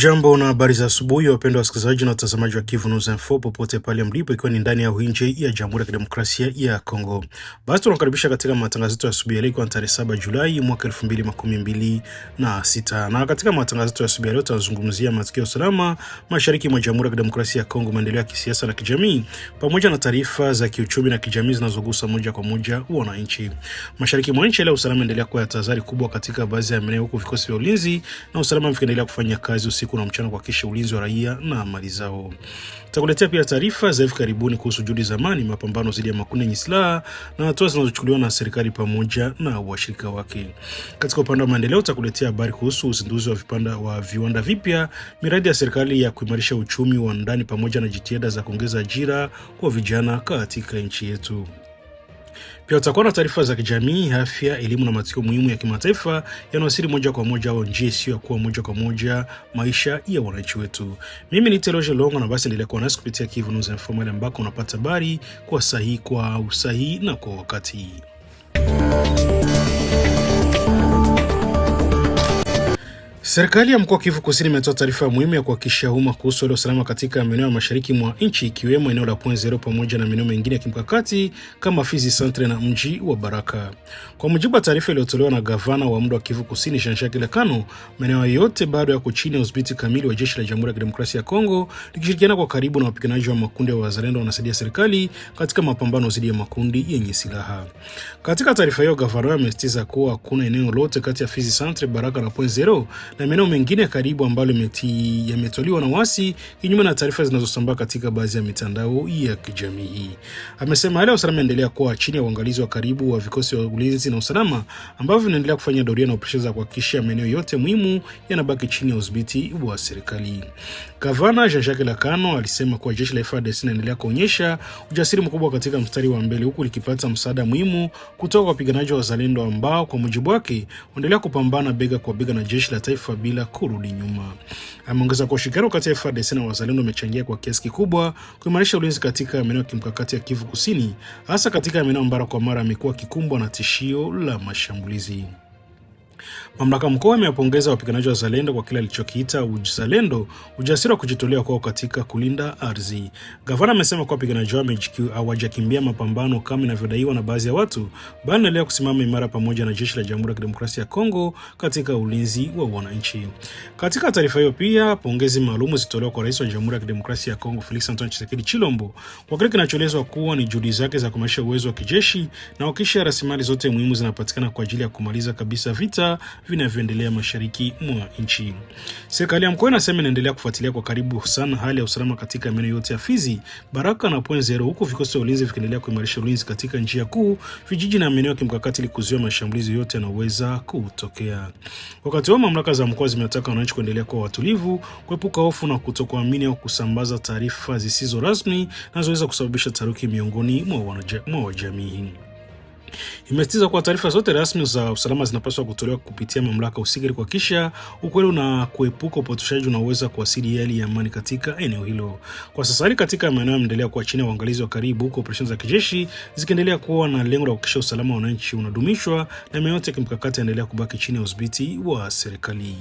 Jambo na habari za asubuhi wapendwa wasikilizaji na watazamaji wa Kivu News Info popote pale mlipo, ikiwa ni ndani au nje ya Jamhuri ya Kidemokrasia ya Kongo. Basi tunakaribisha katika matangazo yetu ya asubuhi ya leo kwa tarehe 7 Julai mwaka 2026. Na katika matangazo yetu ya asubuhi ya leo tutazungumzia matukio ya usalama mashariki mwa Jamhuri ya Kidemokrasia ya Kongo, maendeleo ya kisiasa na kijamii, pamoja na taarifa za kiuchumi na kijamii zinazogusa moja kwa moja wananchi. Mashariki mwa nchi leo usalama unaendelea kuwa tahadhari kubwa katika baadhi ya maeneo, huku vikosi vya ulinzi na usalama vikiendelea kufanya kazi usiku na mchana kuhakikisha ulinzi wa raia na mali zao. Tutakuletea pia taarifa za hivi karibuni kuhusu juhudi za amani, mapambano dhidi ya makundi yenye silaha na hatua zinazochukuliwa na serikali pamoja na washirika wake. Katika upande wa maendeleo tutakuletea habari kuhusu uzinduzi wa viwanda vipya, miradi ya serikali ya kuimarisha uchumi wa ndani pamoja na jitihada za kuongeza ajira kwa vijana katika nchi yetu. Pia tutakuwa na taarifa za kijamii, afya, elimu na matukio muhimu ya kimataifa yanayosiri moja kwa moja au njia isiyo kuwa moja kwa moja maisha ya wananchi wetu. Mimi ni Teloje Longo, na basi endelea kuwa nasi kupitia Kivu News Info ambako unapata habari kwa usahihi na kwa wakati. Serikali ya mkoa wa Kivu Kusini imetoa taarifa muhimu ya kuhakikisha umma kuhusu hali ya usalama katika maeneo ya mashariki mwa nchi, ikiwemo eneo la Point Zero pamoja na maeneo mengine ya kimkakati kama Fizi Centre na mji wa Baraka. Kwa mujibu wa taarifa iliyotolewa na gavana wa muda wa Kivu Kusini Jean-Jacques Lekano, maeneo yote bado yako chini ya udhibiti kamili wa jeshi la Jamhuri ya Kidemokrasia ya Kongo, likishirikiana kwa karibu na wapiganaji wa makundi ya wazalendo wanasaidia serikali katika mapambano dhidi ya makundi yenye silaha. Katika taarifa hiyo, gavana amesisitiza kuwa hakuna eneo lote kati ya Fizi Centre, Baraka na Point Zero na maeneo mengine karibu ambalo yametoliwa na wasi, kinyume na taarifa zinazosambaa katika baadhi ya mitandao ya kijamii. Amesema hali ya usalama inaendelea kuwa chini ya uangalizi wa karibu wa vikosi vya ulinzi na usalama ambavyo vinaendelea kufanya doria na operesheni za kuhakikisha maeneo yote muhimu yanabaki chini ya udhibiti wa serikali. Gavana Jean-Jacques Lekano alisema kuwa jeshi la FARDC linaendelea kuonyesha ujasiri mkubwa katika mstari wa mbele, huku likipata msaada muhimu kutoka kwa wapiganaji wa wazalendo ambao kwa mujibu wake wanaendelea kupambana bega kwa bega na jeshi la taifa bila kurudi nyuma. Ameongeza kwa ushirikiano kati ya FARDC na wazalendo umechangia kwa kiasi kikubwa kuimarisha ulinzi katika maeneo ya kimkakati ya Kivu Kusini, hasa katika maeneo ambayo kwa mara yamekuwa kikumbwa na tishio la mashambulizi. Mamlaka mkoa imewapongeza wapiganaji wa wazalendo kwa kile alichokiita uzalendo, ujasiri wa kujitolea kwao katika kulinda ardhi. Gavana amesema kwa wapiganaji wao hawajakimbia mapambano kama inavyodaiwa na baadhi ya watu, bali wanaendelea kusimama imara pamoja na jeshi la Jamhuri ya Kidemokrasia ya Kongo katika ulinzi wa wananchi. Katika taarifa hiyo pia pongezi maalum zitolewa kwa Rais wa Jamhuri ya Kidemokrasia ya Kongo Felix Antoine Tshisekedi Chilombo kwa kile kinachoelezwa kuwa ni juhudi zake za kuimarisha uwezo wa kijeshi na kuhakikisha rasilimali zote muhimu zinapatikana kwa ajili ya kumaliza kabisa vita vinavyoendelea mashariki mwa nchi. Serikali ya mkoa inasema inaendelea kufuatilia kwa karibu sana hali ya usalama katika maeneo yote ya Fizi, Baraka na Point Zero, huku vikosi vya ulinzi vikiendelea kuimarisha ulinzi katika njia kuu, vijiji na maeneo ya kimkakati ili kuzuia mashambulizi yote yanayoweza kutokea. Wakati huo mamlaka za mkoa zimetaka wananchi kuendelea kuwa watulivu, kuepuka hofu na kutokuamini au kusambaza taarifa zisizo rasmi zinazoweza kusababisha taharuki miongoni mwa jamii. Imesitiza kwa taarifa zote rasmi za usalama zinapaswa kutolewa kupitia mamlaka husika ili kuhakikisha ukweli na kuepuka upotoshaji unaweza kuasili hali ya amani katika eneo hilo. Kwa sasa hali katika maeneo yanaendelea kuwa chini ya uangalizi wa karibu, huko operesheni za kijeshi zikiendelea kuwa na lengo la kuhakikisha usalama wa wananchi unadumishwa na maeneo yote ya kimkakati yanaendelea kubaki chini ya udhibiti wa serikali.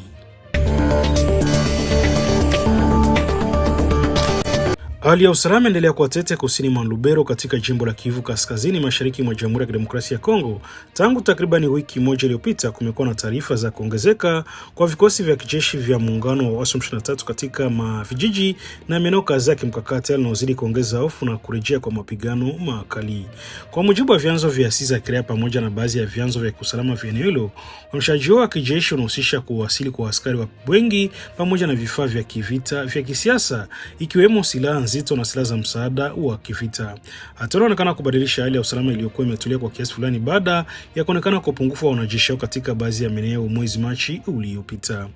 Hali ya usalama endelea kuwa tete kusini mwa Lubero katika jimbo la Kivu Kaskazini mashariki mwa Jamhuri ya Kidemokrasia ya Kongo. Tangu takriban wiki moja iliyopita kumekuwa na taarifa za kuongezeka kwa vikosi vya kijeshi vya muungano wa M23 katika vijiji na maeneo kadhaa ya kimkakati, yanayozidi kuongeza hofu na kurejea kwa mapigano makali. Kwa mujibu wa vyanzo vya asili za kiraia pamoja na baadhi ya vyanzo vya usalama vya eneo hilo, uhamishaji wa kijeshi unahusisha kuwasili kwa askari wa wengi pamoja na vifaa vya kivita vya kisiasa, ikiwemo silaha nzito na silaha za msaada wa kivita. Hatua inaonekana kubadilisha hali ya usalama iliyokuwa imetulia kwa kiasi fulani baada ya kuonekana kwa upungufu wa wanajeshi katika baadhi ya maeneo mwezi Machi uliopita.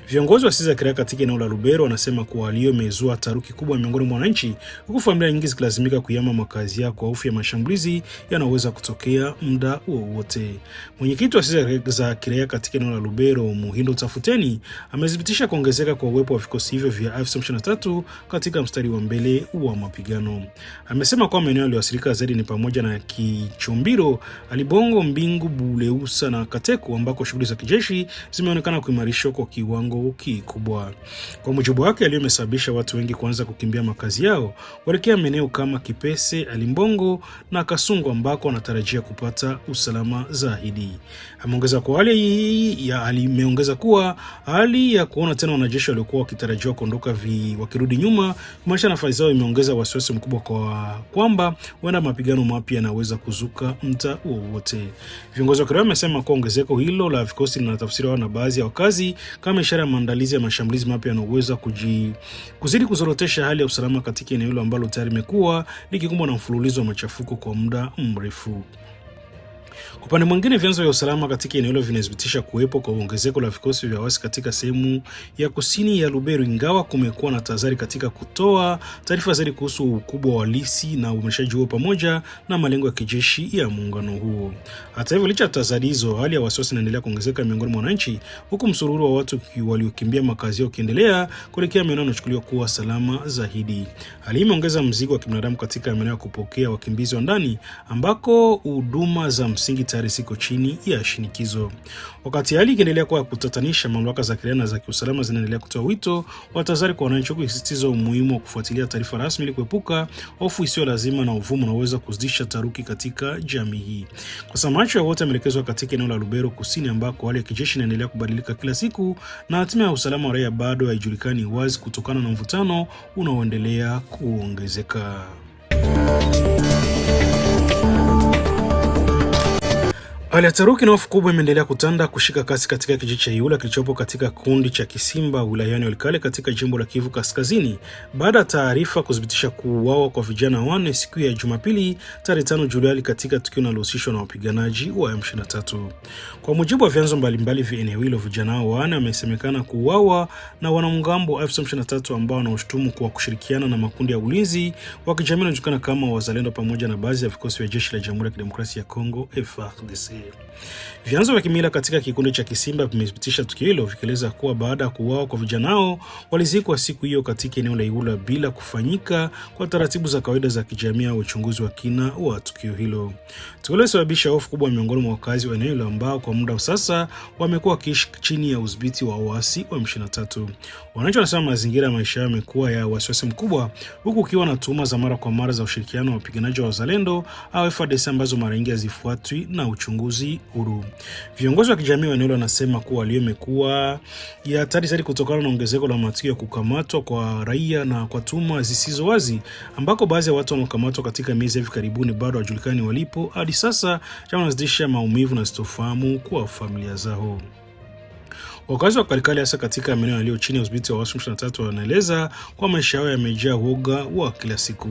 Viongozi wa asili za kiraia katika eneo la Lubero wanasema kuwa hali hiyo imezua taharuki kubwa miongoni mwa wananchi, huku familia nyingi zikilazimika kuyahama makazi yao kwa hofu ya mashambulizi yanaweza kutokea muda wowote. Mwenyekiti wa asili za kiraia katika eneo la Lubero, Muhindo Tafuteni, amethibitisha kuongezeka kwa uwepo wa vikosi hivyo vya M23 katika mstari wa mbele mkali wa mapigano. Amesema kwa maeneo yaliyoathirika zaidi ni pamoja na Kichombiro, Alibongo, Mbingu, Buleusa na Kateku ambako shughuli za kijeshi zimeonekana kuimarishwa kwa kiwango kikubwa. Kwa mujibu wake, aliyomesababisha watu wengi kuanza kukimbia makazi yao kuelekea maeneo kama Kipese, Alimbongo na Kasungu ambako wanatarajia kupata usalama zaidi. Ameongeza kuwa hali ya kuona tena wanajeshi waliokuwa wakitarajiwa kuondoka wakirudi nyuma kumanisha nafasi zao imeongeza wasiwasi mkubwa kwamba huenda mapigano mapya yanaweza kuzuka mtaa wowote. Viongozi wa kiraia wamesema kwa ongezeko hilo la vikosi linatafsiriwa na baadhi ya wakazi kama ishara ya maandalizi ya mashambulizi mapya yanayoweza kuzidi kuzorotesha hali ya usalama katika eneo hilo ambalo tayari limekuwa likikumbwa na mfululizo wa machafuko kwa muda mrefu. Kwa upande mwingine, vyanzo vya usalama katika eneo hilo vinathibitisha kuwepo kwa ongezeko la vikosi vya waasi katika sehemu ya kusini ya Lubero, ingawa kumekuwa na tahadhari katika kutoa taarifa zaidi kuhusu ukubwa wa halisi na umeshaji huo pamoja na malengo ya kijeshi ya muungano huo. Hata hivyo, licha ya tahadhari hizo, hali ya wasiwasi inaendelea kuongezeka miongoni mwa wananchi, huku msururu wa watu waliokimbia makazi yao ukiendelea kuelekea maeneo yanayochukuliwa kuwa salama zaidi. Hali hii imeongeza mzigo wa kibinadamu katika maeneo ya kupokea wakimbizi wa ndani ambako huduma za msingi tayari ziko chini ya shinikizo. Wakati hali ikiendelea kwa kutatanisha, mamlaka za kiraia na za kiusalama zinaendelea kutoa wito wa tahadhari kwa wananchi, kusisitiza umuhimu wa kufuatilia taarifa rasmi ili kuepuka hofu isiyo lazima na uvumu unaoweza kuzidisha taharuki katika jamii hii. Kwa sababu macho ya wote yameelekezwa katika eneo la Lubero kusini ambako hali ya kijeshi inaendelea kubadilika kila siku na hatima ya usalama wa raia bado haijulikani wazi kutokana na mvutano unaoendelea kuongezeka. Hali ya taharuki na hofu kubwa imeendelea kutanda kushika kasi katika kijiji cha Iula kilichopo katika kundi cha Kisimba wilayani Walikale katika jimbo la Kivu Kaskazini baada ya taarifa kudhibitisha kuuawa kwa vijana 4 siku ya Jumapili tarehe 5 Julai katika tukio linalohusishwa na wapiganaji wa M23. Kwa mujibu wa vyanzo mbalimbali vya eneo hilo, vijana hao 4 wamesemekana kuuawa na wanamgambo wa M23 ambao wanaoshutumu kwa kushirikiana na makundi ya ulinzi wa kijamii yanayojulikana kama Wazalendo pamoja na baadhi ya vikosi vya jeshi la Jamhuri ya Kidemokrasia ya Kongo FARDC. Vyanzo vya kimila katika kikundi cha Kisimba vimethibitisha tukio hilo, vikieleza kuwa baada ya kuuawa kwa vijana hao walizikwa siku hiyo katika eneo la Iula bila kufanyika kwa taratibu za kawaida za kijamii au uchunguzi wa kina wa tukio hilo. Tukio hilo sababisha hofu kubwa miongoni mwa wakazi wa eneo hilo ambao kwa muda sasa wamekuwa wakiishi chini ya udhibiti wa waasi wa M23. Wananchi wanasema mazingira ya maisha yao yamekuwa ya wasiwasi mkubwa, huku ukiwa na tuhuma za mara kwa mara za ushirikiano wa wapiganaji wa Wazalendo au FARDC ambazo mara nyingi hazifuatwi na uchunguzi huru. Viongozi wa kijamii wa eneo wanasema kuwa hali imekuwa ya hatari zaidi kutokana na ongezeko la matukio ya kukamatwa kwa raia na kwa tuhuma zisizo wazi, ambako baadhi ya watu wanaokamatwa katika miezi hivi karibuni bado hawajulikani walipo hadi sasa, jambo linalozidisha maumivu na sitofahamu kwa familia zao. Wakazi wa Walikale hasa katika maeneo yaliyo chini ya udhibiti wa waasi M23 wanaeleza kwa maisha yao yamejaa woga wa kila siku.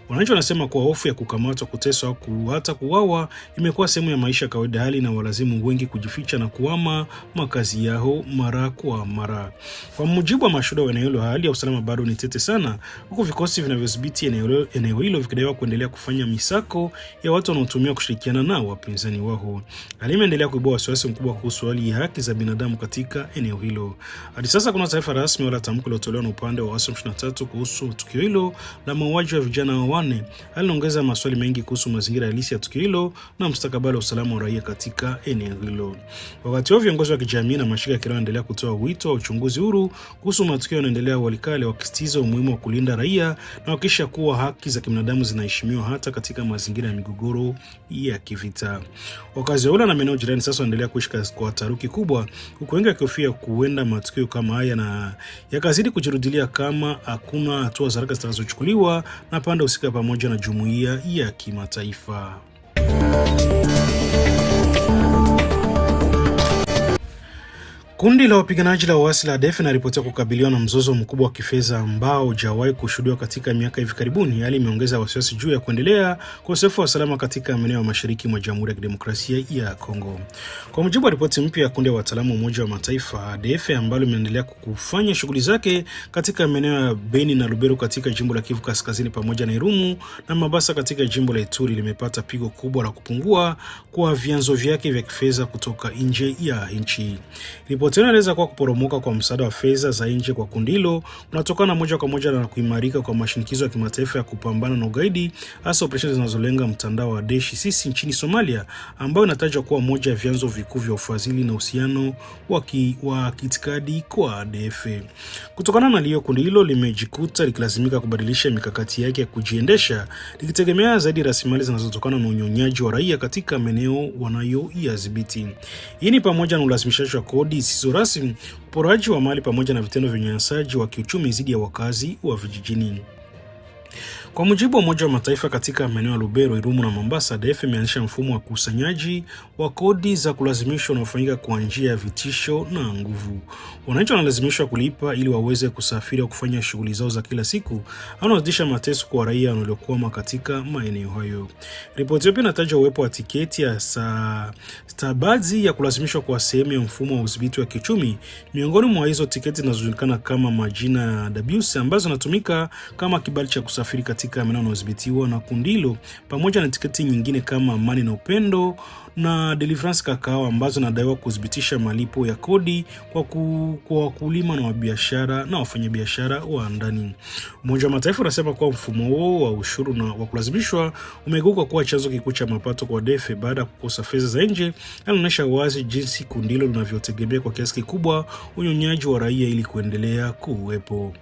Wananchi wanasema kwa hofu ya kukamatwa, kuteswa au hata kuuawa imekuwa sehemu ya maisha kawaida, hali na walazimu wengi kujificha na kuhama makazi yao mara kwa mara. Kwa mujibu wa mashuhuda wa eneo hilo, hali ya usalama bado ni tete sana, huku vikosi vinavyodhibiti eneo hilo vikidaiwa kuendelea kufanya misako ya watu wanaotumia kushirikiana na wapinzani wao. Hali imeendelea kuibua wasiwasi mkubwa kuhusu hali ya haki za binadamu katika eneo hilo. Hadi sasa kuna taarifa rasmi wala tamko lilotolewa na upande wa waasi wa M23 kuhusu tukio hilo la mauaji wa vijana 4. Hali inaongeza maswali mengi kuhusu mazingira halisi ya tukio hilo na mustakabali wa usalama wa raia katika eneo hilo. Wakati huo viongozi wa kijamii na mashirika ya kiraia wanaendelea kutoa wito wa uchunguzi huru kuhusu matukio yanayoendelea Walikale, wakisitiza umuhimu wa kulinda raia na kuhakikisha kuwa haki za kibinadamu zinaheshimiwa hata katika mazingira ya migogoro ya kivita. Wakazi wa na maeneo jirani sasa wanaendelea kuishi kwa taharuki kubwa, huku wengi wakihofia kuenda matukio kama haya na yakazidi kujirudilia kama hakuna hatua za haraka zitakazochukuliwa na pande husika pamoja na jumuiya ya kimataifa. Kundi la wapiganaji la waasi la ADF linaripotiwa kukabiliwa na mzozo mkubwa wa kifedha ambao hujawahi kushuhudiwa katika miaka hivi karibuni. Hali imeongeza wasiwasi juu ya kuendelea kwa ukosefu wa usalama katika maeneo ya mashariki mwa Jamhuri ya Kidemokrasia ya Kongo. Kwa mujibu wa ripoti mpya ya kundi la wataalamu wa Umoja wa Mataifa, ADF ambalo limeendelea kufanya shughuli zake katika maeneo ya Beni na Lubero katika jimbo la Kivu Kaskazini pamoja na Irumu na Mabasa katika jimbo la Ituri limepata pigo kubwa la kupungua kwa vyanzo vyake vya kifedha kutoka nje ya nchi. Ripoti inaeleza kuwa kuporomoka kwa msaada wa fedha za nje kwa kundi hilo unatokana moja kwa moja na kuimarika kwa mashinikizo ya kimataifa ya kupambana na ugaidi, hasa operesheni zinazolenga mtandao wa Daesh ISIS nchini Somalia, ambayo inatajwa kuwa moja ya vyanzo vikuu vya ufadhili na uhusiano wa kiitikadi kwa ADF. Kutokana na hiyo, kundi hilo limejikuta likilazimika kubadilisha mikakati yake ya kujiendesha, likitegemea zaidi rasilimali zinazotokana na unyonyaji wa raia katika maeneo wanayoyadhibiti. Hii ni pamoja na ulazimishaji wa kodi zisizo rasmi, uporaji wa mali pamoja na vitendo vya unyanyasaji wa kiuchumi dhidi ya wakazi wa vijijini. Kwa mujibu wa Umoja wa Mataifa, katika maeneo ya Lubero, Irumu na Mombasa, ADF imeanzisha mfumo wa ukusanyaji wa kodi za kulazimishwa unaofanyika kwa njia ya vitisho na nguvu. Wananchi wanalazimishwa kulipa ili waweze kusafiri au kufanya shughuli zao za kila siku, au wanazidisha mateso kwa raia waliokwama katika maeneo hayo. Ripoti hiyo pia inataja uwepo wa tiketi ya stakabadhi ya kulazimishwa kwa sehemu ya mfumo wa udhibiti wa kiuchumi. Miongoni mwa hizo tiketi zinazojulikana kama majina ya Dabius, ambazo zinatumika kama kibali cha kusafiri katika maeneo yanayodhibitiwa na kundi hilo, pamoja na tiketi nyingine kama Amani na Upendo na Deliverance Kakao, ambazo nadaiwa kudhibitisha malipo ya kodi kwa wakulima na wabiashara na wafanyabiashara wa ndani. Umoja wa Mataifa unasema kuwa mfumo huo wa ushuru na wa kulazimishwa umegeuka kuwa chanzo kikuu cha mapato kwa ADF baada ya kukosa fedha za nje. Inaonyesha wazi jinsi kundi hilo linavyotegemea kwa kiasi kikubwa unyonyaji wa raia ili kuendelea kuwepo.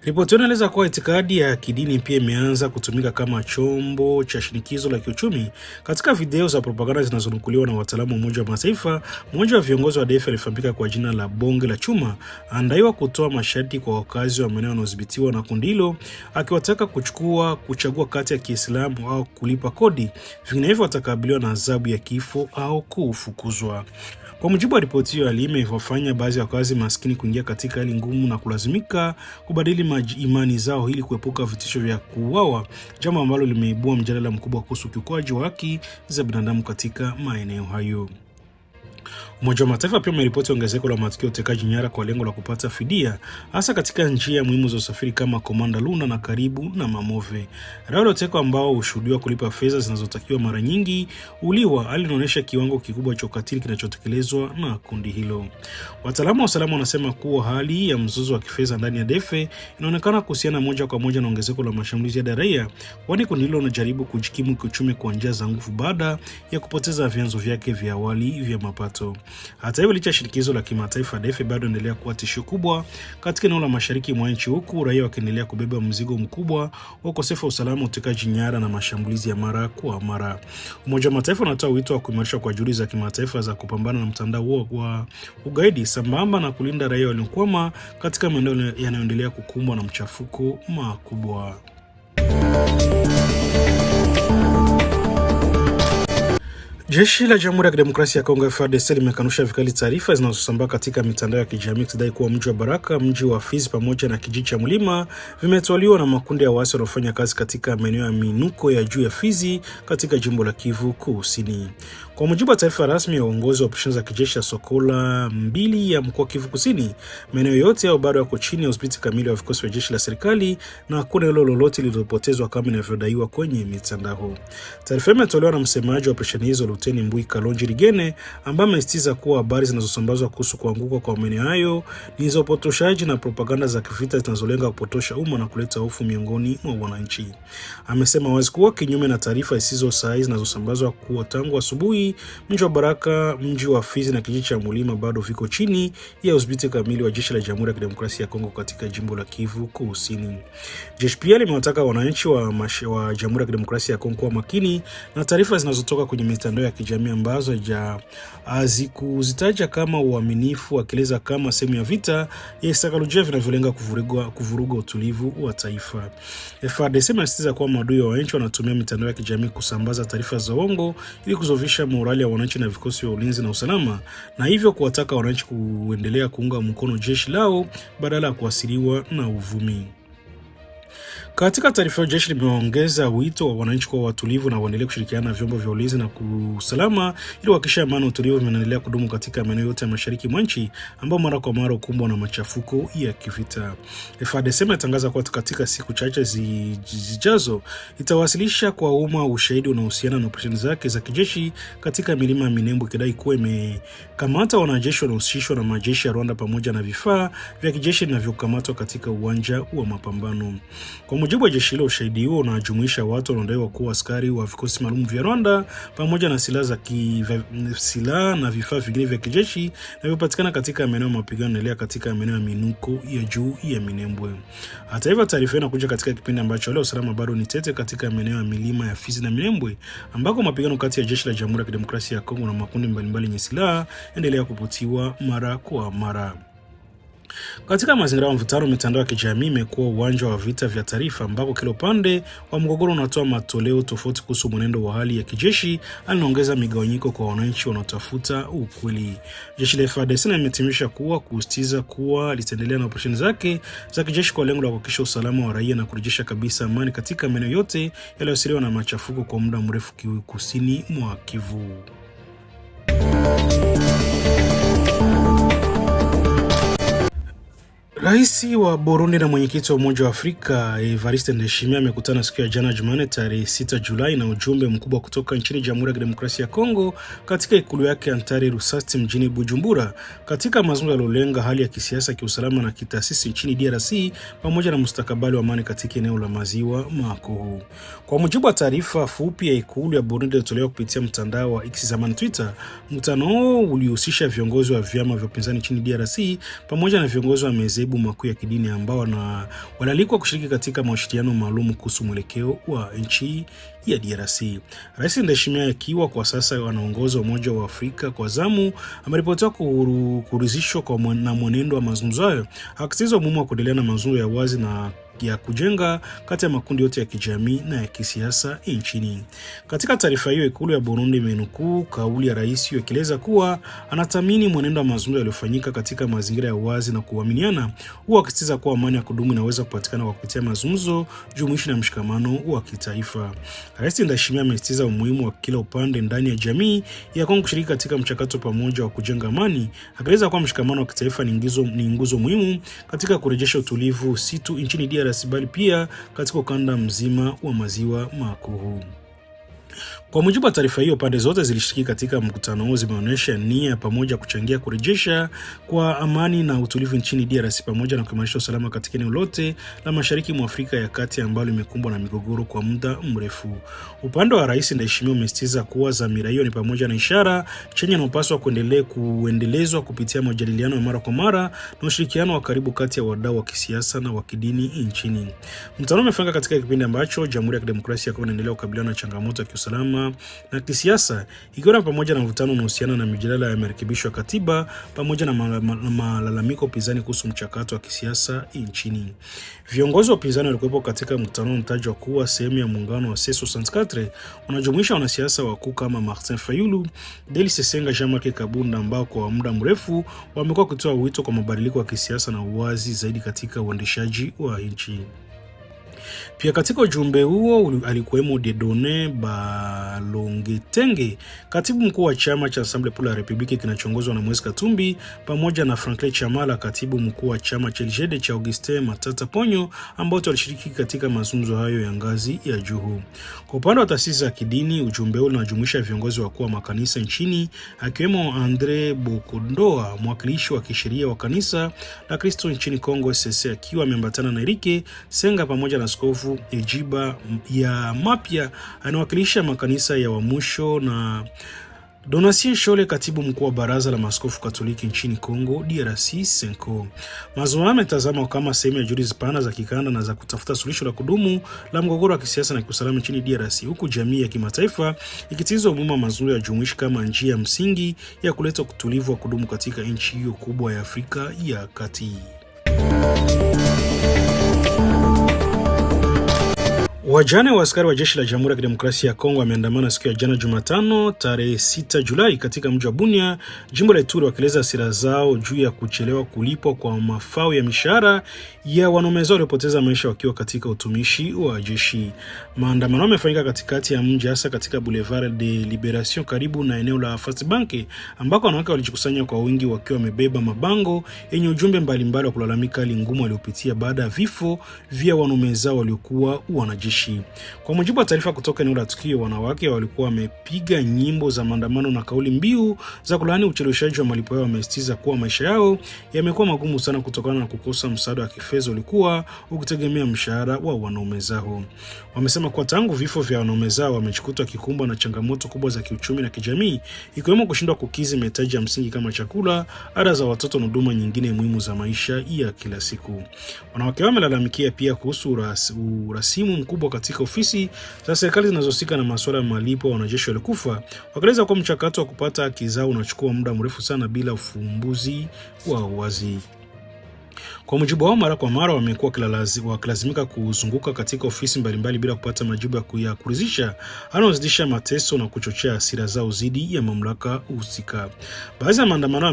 Ripoti inaeleza kuwa itikadi ya kidini pia imeanza kutumika kama chombo cha shinikizo la kiuchumi. Katika video za propaganda zinazonukuliwa na wataalamu wa Umoja wa Mataifa, mmoja wa viongozi wa ADF alifahamika kwa jina la Bonge la Chuma anadaiwa kutoa masharti kwa wakazi wa maeneo yanayodhibitiwa na kundi hilo, akiwataka kuchagua kati ya Kiislamu au kulipa kodi, vinginevyo watakabiliwa na adhabu ya kifo au kufukuzwa. Kwa mujibu wa ripoti hiyo, hali imewafanya baadhi ya wakazi maskini kuingia katika hali ngumu na kulazimika kubadili imani zao ili kuepuka vitisho vya kuuawa, jambo ambalo limeibua mjadala mkubwa kuhusu ukiukwaji wa haki za binadamu katika maeneo hayo. Umoja wa Mataifa pia umeripoti ongezeko la matukio ya utekaji nyara kwa lengo la kupata fidia, hasa katika njia muhimu za usafiri kama Komanda Luna na Karibu na Mamove. Raia waliotekwa ambao hushuhudiwa kulipa fedha zinazotakiwa mara nyingi uliwa, hali inaonyesha kiwango kikubwa cha ukatili kinachotekelezwa na kundi hilo. Wataalamu wa usalama wanasema kuwa hali ya mzozo wa kifedha ndani ya ADF inaonekana kuhusiana moja kwa moja na ongezeko la mashambulizi ya raia, kwani kundi hilo linajaribu kujikimu kiuchumi kwa njia za nguvu baada ya kupoteza vyanzo vyake vya awali vya mapato. Hata hivyo, licha shinikizo la kimataifa, ADF bado endelea kuwa tishio kubwa katika eneo la mashariki mwa nchi, huku raia wakiendelea kubeba mzigo mkubwa wa ukosefu wa usalama, utekaji nyara na mashambulizi ya mara kwa mara. Umoja wa Mataifa unatoa wito wa kuimarishwa kwa juhudi za kimataifa za kupambana na mtandao wa ugaidi sambamba na kulinda raia waliokwama katika maeneo yanayoendelea kukumbwa na mchafuko makubwa. Jeshi la Jamhuri ya Kidemokrasia ya Kongo FARDC limekanusha vikali taarifa zinazosambaa katika mitandao ya kijamii kudai kuwa mji wa Baraka, mji wa Fizi pamoja na kijiji cha Mlima vimetwaliwa na makundi ya waasi wanaofanya kazi katika maeneo ya minuko ya juu ya Fizi katika jimbo la Kivu Kusini. Kwa mujibu wa taarifa rasmi ya uongozi wa operesheni za kijeshi ya Sokola 2 ya mkoa Kivu Kusini, maeneo yote yao bado yako chini ya udhibiti kamili wa vikosi vya jeshi la serikali na hakuna hilo lolote lililopotezwa kama inavyodaiwa kwenye mitandao. Taarifa imetolewa na msemaji wa operesheni hizo Luteni Mbui Kalonji Rigene, ambaye amesisitiza kuwa habari zinazosambazwa kuhusu kuanguka kwa maeneo hayo ni za upotoshaji na propaganda za kivita zinazolenga kupotosha umma na kuleta hofu miongoni mwa wananchi. Amesema wazi kuwa kinyume na taarifa zisizo sahihi zinazosambazwa kuwa tangu asubuhi mji wa Baraka, mji wa Fizi na kijiji cha Mlima bado viko chini ya udhibiti kamili wa jeshi la Jamhuri ya Kidemokrasia ya Kongo katika jimbo la Kivu Kusini. Jeshi pia limewataka wananchi wa Jamhuri ya Kidemokrasia ya Kongo kuwa makini na taarifa zinazotoka kwenye mitandao ya kijamii ambazo hazikuzitaja kama uaminifu, akieleza kama sehemu ya vita ya saikolojia vinavyolenga kuvuruga utulivu wa taifa. FARDC inasisitiza kuwa maadui wa wananchi wanatumia mitandao ya kijamii kusambaza taarifa za uongo ili kuzoofisha morali ya wananchi na vikosi vya ulinzi na usalama, na hivyo kuwataka wananchi kuendelea kuunga mkono jeshi lao badala ya kuasiriwa na uvumi. Katika taarifa, jeshi limeongeza wito wa wananchi kwa watulivu na waendelee kushirikiana na vyombo vya ulinzi na usalama ili kuhakikisha amani na utulivu vinaendelea kudumu katika maeneo yote ya mashariki mwa nchi ambao mara kwa mara hukumbwa na machafuko ya kivita. FARDC imetangaza kuwa katika siku chache zijazo itawasilisha kwa umma ushahidi unaohusiana na operesheni zake za kijeshi katika milima ya Minembwe, ikidai kuwa imekamata wanajeshi wanaohusishwa na majeshi ya Rwanda pamoja na vifaa vya kijeshi vinavyokamatwa katika uwanja wa mapambano. Kwa mujibu wa jeshi hilo, ushahidi huo unajumuisha watu wanaodaiwa kuwa askari wa vikosi maalum vya Rwanda pamoja na silaha na vifaa vingine vya kijeshi vinavyopatikana katika maeneo ya mapigano yanaendelea katika maeneo ya minuko ya juu ya Minembwe. Hata hivyo, taarifa inakuja katika kipindi ambacho leo usalama bado ni tete katika maeneo ya milima ya Fizi na Minembwe, ambako mapigano kati ya jeshi la Jamhuri ya Kidemokrasia ya Kongo na makundi mbalimbali yenye silaha endelea kuputiwa mara kwa mara. Katika mazingira ya mvutano, mitandao ya kijamii imekuwa uwanja wa vita vya taarifa ambako kila upande wa mgogoro unatoa matoleo tofauti kuhusu mwenendo wa hali ya kijeshi, anaongeza migawanyiko kwa wananchi wanaotafuta ukweli. Jeshi la FARDC limetimisha kuwa kusitiza kuwa litaendelea na operesheni zake za kijeshi kwa lengo la kuhakikisha usalama wa raia na kurejesha kabisa amani katika maeneo yote yaliyoathiriwa na machafuko kwa muda mrefu kusini mwa Kivu. Rais wa Burundi na mwenyekiti wa Umoja wa Afrika Evariste Ndayishimiye amekutana siku ya jana Jumanne tarehe 6 Julai na ujumbe mkubwa kutoka nchini Jamhuri ya Kidemokrasia ya Kongo katika ikulu yake Antare Rusasti mjini Bujumbura, katika mazungumzo yaliyolenga hali ya kisiasa, kiusalama na kitaasisi nchini DRC pamoja na mustakabali wa amani katika eneo la Maziwa Makuu. Kwa mujibu wa taarifa fupi ya ikulu ya Burundi iliyotolewa kupitia mtandao wa X zamani Twitter, mkutano huo ulihusisha viongozi wa vyama vya upinzani nchini DRC pamoja na viongozi wa madhehebu makuu ya kidini ambao walialikwa kushiriki katika mawasiliano maalum kuhusu mwelekeo wa nchi ya DRC. Rais Ndayishimiye akiwa kwa sasa anaongoza Umoja wa Afrika kwa zamu, ameripotiwa kuridhishwa na mwenendo wa mazungumzo hayo, akisisitiza umuhimu wa kuendelea na mazungumzo ya wazi na ya kujenga kati ya makundi yote ya kijamii na ya kisiasa nchini. Katika taarifa hiyo, ikulu ya Burundi imenukuu kauli ya rais hiyo ikieleza kuwa anathamini mwenendo wa mazungumzo yaliyofanyika katika mazingira ya wazi na kuaminiana, huku akisisitiza kuwa amani ya kudumu inaweza kupatikana kwa kupitia mazungumzo jumuishi na mshikamano wa kitaifa. Rais Ndayishimiye amesisitiza umuhimu wa kila upande ndani ya jamii ya Kongo kushiriki katika mchakato pamoja wa kujenga amani, akieleza kuwa mshikamano wa kitaifa ni nguzo muhimu katika kurejesha utulivu si tu nchini DRC bali pia katika ukanda mzima wa Maziwa Makuu. Kwa mujibu wa taarifa hiyo, pande zote zilishiriki katika mkutano huo zimeonyesha nia pamoja kuchangia kurejesha kwa amani na utulivu nchini DRC pamoja na kuimarisha usalama katika eneo lote la Mashariki mwa Afrika ya Kati ambalo limekumbwa na migogoro kwa muda mrefu. Upande wa Rais Ndayishimiye umesisitiza kuwa dhamira hiyo ni pamoja na ishara chenye inapaswa kuendelezwa kupitia majadiliano ya mara kwa mara na ushirikiano wa karibu kati ya wadau wa kisiasa na wa kidini nchini. Mkutano umefanyika katika kipindi ambacho Jamhuri ya Kidemokrasia ya Kongo inaendelea kukabiliana na changamoto ya kiusalama na kisiasa, ikiwa pamoja na mvutano unaohusiana na mijadala ya marekebisho ya katiba pamoja na malalamiko upinzani kuhusu mchakato wa kisiasa nchini. Viongozi wa upinzani walikuwepo katika mkutano mtajwa kuwa sehemu ya muungano wa C64 unajumuisha wanasiasa wakuu kama Martin Fayulu, Deli Sesenga, Jean-Marc Kabunda ambao kwa muda mrefu wamekuwa kutoa wito kwa mabadiliko ya kisiasa na uwazi zaidi katika uendeshaji wa nchi. Pia katika ujumbe huo alikuwemo Dieudonné Balongetenge, katibu mkuu wa chama cha Assemblée pour la République kinachoongozwa na Moise Katumbi, pamoja na Franklin Chamala, katibu mkuu wa chama cha LGD cha Augustin Matata Ponyo, ambao walishiriki katika mazungumzo hayo ya ngazi ya juu. Kwa upande wa taasisi za kidini, ujumbe huo unajumuisha viongozi wakuu wa makanisa nchini, akiwemo André Bokondoa, mwakilishi wa kisheria wa kanisa la Kristo nchini Kongo SSC, akiwa ameambatana na Erike Senga pamoja na Askofu Ejiba ya Mapya anawakilisha makanisa ya Wamusho, na Donatien Shole, katibu mkuu wa Baraza la Maaskofu Katoliki nchini Kongo DRC Senko. Mazungumzo yametazamwa kama sehemu ya juhudi pana za kikanda na za kutafuta suluhisho la kudumu la mgogoro wa kisiasa na kiusalama nchini DRC, huku jamii ya kimataifa ikitiza umuhimu wa mazungumzo ya jumuishi kama njia ya msingi ya kuleta utulivu wa kudumu katika nchi hiyo kubwa ya Afrika ya Kati. Wajane wa askari wa jeshi la Jamhuri ya Kidemokrasia ya Kongo wameandamana siku ya jana Jumatano tarehe 6 Julai katika mji wa Bunia, jimbo la Ituri, wakieleza hasira zao juu ya kuchelewa kulipwa kwa mafao ya mishahara ya wanaume zao waliopoteza maisha wakiwa katika utumishi wa jeshi. Maandamano yamefanyika katikati ya mji, hasa katika Boulevard de Liberation karibu na eneo la First Bank, ambako wanawake walijikusanya kwa wingi wakiwa wamebeba mabango yenye ujumbe mbalimbali wa kulalamika hali ngumu waliopitia baada ya vifo vya wanaume zao waliokuwa wanajeshi. Kwa mujibu wa taarifa kutoka eneo la tukio, wanawake walikuwa wamepiga nyimbo za maandamano na kauli mbiu za kulaani ucheleweshaji wa malipo yao. Wamesitiza kuwa maisha yao yamekuwa magumu sana kutokana na kukosa msaada wa kifedha ulikuwa ukitegemea mshahara wa wanaume zao. Wamesema kuwa tangu vifo vya wanaume zao wamejikuta kikumbwa na changamoto kubwa za kiuchumi na kijamii, ikiwemo kushindwa kukizi mahitaji ya msingi kama chakula, ada za watoto na huduma nyingine muhimu za maisha ya kila siku. Wanawake wamelalamikia pia kuhusu urasimu mkubwa katika ofisi za serikali zinazohusika na masuala ya malipo ya wanajeshi waliokufa, wakieleza kuwa mchakato wa kupata haki zao unachukua muda mrefu sana bila ufumbuzi wa wazi. Kwa mujibu wao, mara kwa mara wamekuwa wakilazimika kuzunguka katika ofisi mbalimbali bila kupata majibu ya kuridhisha, yanayozidisha mateso na kuchochea hasira zao dhidi ya mamlaka husika. Baadhi ya maandamano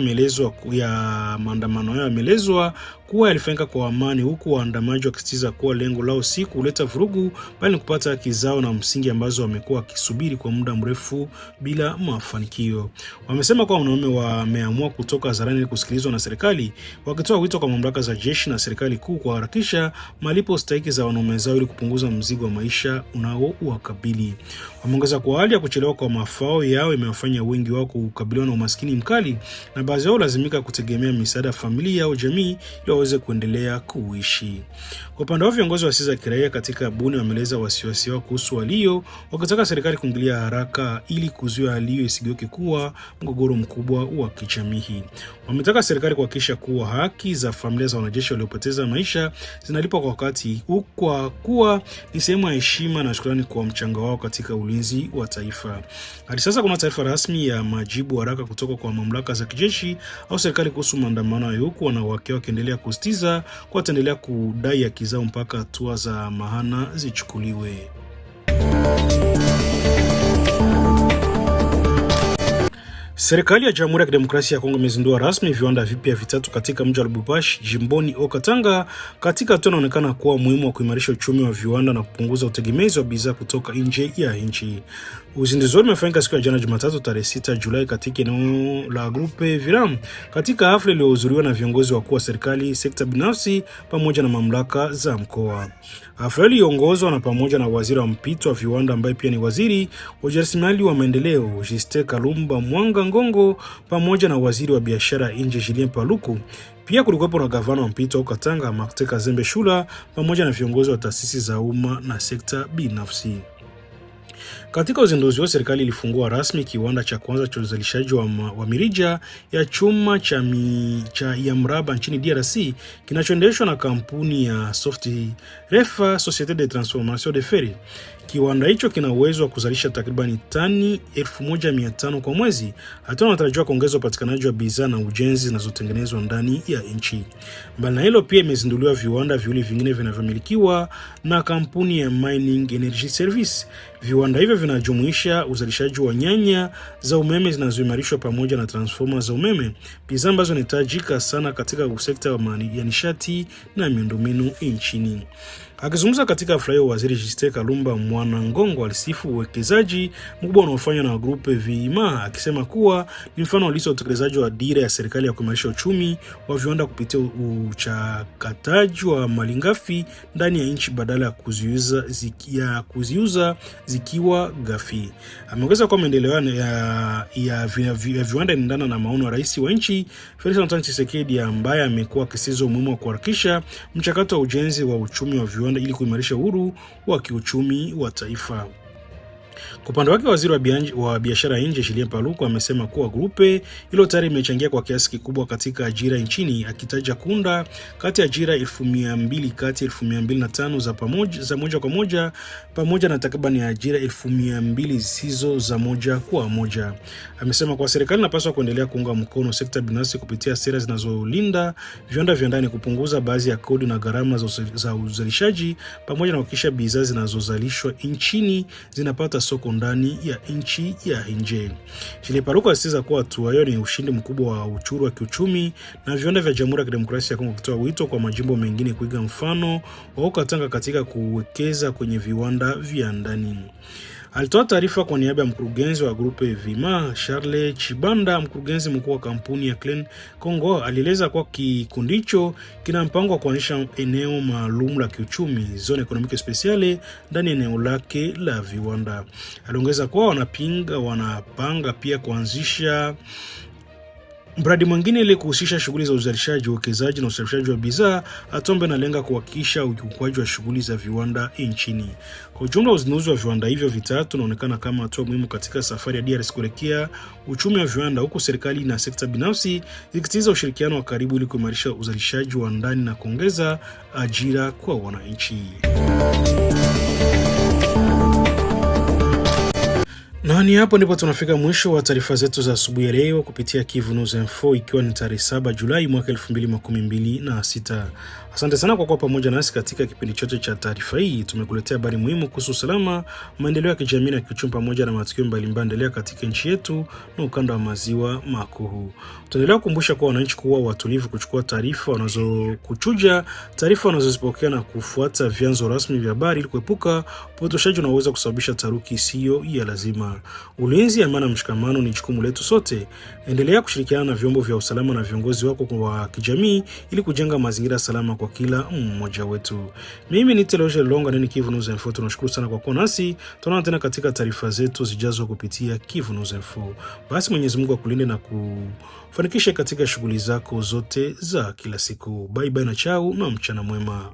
yameelezwa kuwa yalifanyika kwa amani, huku waandamaji wakisitiza kuwa lengo lao si kuleta vurugu bali ni kupata haki zao na msingi ambazo wamekuwa wakisubiri kwa muda mrefu bila mafanikio. Wamesema kuwa wanaume wameamua kutoka hadharani kusikilizwa na serikali, wakitoa wito kwa mamlaka za jeshi na serikali kuu kuharakisha malipo stahiki za wanaume zao ili kupunguza mzigo wa maisha unaowakabili. Wameongeza kuwa hali ya kuchelewa kwa mafao yao imewafanya wengi wao kukabiliwa na umaskini mkali, na baadhi yao lazimika kutegemea misaada ya familia au jamii ili waweze kuendelea kuishi. Kwa upande wa viongozi wa asasi za kiraia katika Bunia, wameeleza wasiwasi wao kuhusu hali hiyo, wakitaka serikali kuingilia haraka ili kuzuia hali hiyo isigeuke kuwa mgogoro mkubwa wa kijamii. Wametaka serikali kuhakikisha kuwa haki za familia za wanajeshi waliopoteza maisha zinalipwa kwa wakati, kwa kuwa ni sehemu ya heshima na shukrani kwa mchango wao katika ulinzi wa taifa. Hadi sasa kuna taarifa rasmi ya majibu haraka kutoka kwa mamlaka za kijeshi au serikali kuhusu maandamano hayo, huku wanawake wakiendelea kusitiza kwa wataendelea kudai haki zao mpaka hatua za maana zichukuliwe. Serikali ya Jamhuri ya Kidemokrasia ya Kongo imezindua rasmi viwanda vipya vitatu katika mji wa Lubumbashi, jimboni Okatanga, katika hatua inaonekana kuwa muhimu wa kuimarisha uchumi wa viwanda na kupunguza utegemezi wa bidhaa kutoka nje ya nchi. Uzinduzi umefanyika siku ya jana Jumatatu tarehe 6 Julai katika eneo la Grupe Viram, katika hafla iliyohudhuriwa na viongozi wakuu wa serikali, sekta binafsi pamoja na mamlaka za mkoa. Hafla iliongozwa na pamoja na waziri wa mpito wa viwanda ambaye pia ni waziri wa ujasiriamali wa maendeleo Justin Kalumba Mwanga Ngongo, pamoja na waziri wa biashara nje Julien Paluku. Pia kulikuwa na gavana wa mpito wa Katanga Martin Kazembe Shula, pamoja na viongozi wa taasisi za umma na sekta binafsi. Katika uzinduzi wa serikali ilifungua rasmi kiwanda cha kwanza cha uzalishaji wa mirija ya chuma ya mraba nchini DRC, kinachoendeshwa na kampuni ya Softrefa Société de Transformation de Fer. Kiwanda hicho kina uwezo wa kuzalisha takriban tani 1500 kwa mwezi. Hatua inatarajiwa kuongeza upatikanaji wa bidhaa na ujenzi zinazotengenezwa ndani ya nchi. Mbali na hilo, pia imezinduliwa viwanda viwili vingine vinavyomilikiwa na kampuni ya Mining Energy Service. Viwanda hivyo vinajumuisha uzalishaji wa nyanya za umeme zinazoimarishwa pamoja na transformer za umeme, bidhaa ambazo zinahitajika sana katika sekta ya nishati na miundombinu nchini. Akizungumza katika hafla hiyo, waziri Justin Kalumba Mwana Ngongo alisifu uwekezaji mkubwa unaofanywa na Grupe Vima, akisema kuwa ni mfano halisi wa utekelezaji wa dira ya serikali ya kuimarisha uchumi wa viwanda kupitia uchakataji wa malighafi ndani ya nchi badala ya kuziuza zikiwa ghafi. Ameongeza kwa maendeleo ya viwanda yanaendana na maono ya rais wa nchi Felix Antoine Tshisekedi, ambaye amekuwa akisisitiza umuhimu wa kuharakisha mchakato wa ujenzi wa uchumi wa viwanda ili kuimarisha uhuru wa kiuchumi wa taifa. Kwa upande wake, waziri wa biashara nje Julien Paluku amesema kuwa grupe hilo tayari imechangia kwa kiasi kikubwa katika ajira nchini, akitaja kuunda kati ya ajira 1200 kati ya 1205 za moja kwa moja pamoja na takriban ajira 1200 zisizo za moja kwa moja. Amesema kwa serikali inapaswa kuendelea kuunga mkono sekta binafsi kupitia sera zinazolinda viwanda vya ndani, kupunguza baadhi ya kodi na gharama za uzalishaji, pamoja na kuhakikisha bidhaa zinazozalishwa nchini zinapata soko ndani ya nchi ya nje. Julien Paluku alisisitiza kuwa hatua hiyo ni ushindi mkubwa wa uchuru wa kiuchumi na viwanda vya Jamhuri ya Kidemokrasia ya Kongo, kutoa wito kwa majimbo mengine kuiga mfano wa Katanga katika kuwekeza kwenye viwanda vya ndani. Alitoa taarifa kwa niaba ya mkurugenzi wa grupe Vima Charles Chibanda. Mkurugenzi mkuu wa kampuni ya Clean Congo alieleza kwa kikundi hicho kina mpango wa kuanzisha eneo maalum la kiuchumi, zone economique speciale, ndani eneo lake la viwanda. Aliongeza kuwa wanapanga pia kuanzisha mradi mwingine ili kuhusisha shughuli za uzalishaji, uwekezaji na usafirishaji wa bidhaa. Atombe na lenga kuhakikisha ukiukwaji wa shughuli za viwanda nchini. Kwa ujumla, uzinduzi wa viwanda hivyo vitatu unaonekana kama hatua muhimu katika safari ya DRC kuelekea uchumi wa viwanda, huku serikali na sekta binafsi zikitiza ushirikiano wa karibu ili kuimarisha uzalishaji wa ndani na kuongeza ajira kwa wananchi. Na ni hapo ndipo tunafika mwisho wa taarifa zetu za asubuhi ya leo kupitia Kivu News Info, ikiwa ni tarehe 7 Julai mwaka 2026. Asante sana kwa kuwa pamoja nasi katika kipindi chote cha taarifa hii. Tumekuletea habari muhimu kuhusu usalama, maendeleo ya kijamii na kiuchumi pamoja na matukio mbalimbali katika nchi yetu na ukanda wa maziwa makuu. Tunaendelea kukumbusha kwa wananchi kuwa watulivu, kuchukua kuchuja taarifa wanazozipokea na kufuata vyanzo rasmi vya habari ili kuepuka upotoshaji unaoweza kusababisha taharuki isiyo ya lazima. Ulinzi, amani na mshikamano ni jukumu letu sote. Endelea kushirikiana na vyombo vya usalama na viongozi wako wa kijamii ili kujenga mazingira salama kwa kila mmoja wetu. Mimi ni Teloje Longa nini Kivu News Info. Tunashukuru sana kwa kuwa nasi. Tunaona tena katika taarifa zetu zijazo kupitia Kivu News Info. Basi Mwenyezi Mungu akulinde na kufanikisha katika shughuli zako zote za kila siku. Bye bye na chao na mchana mwema.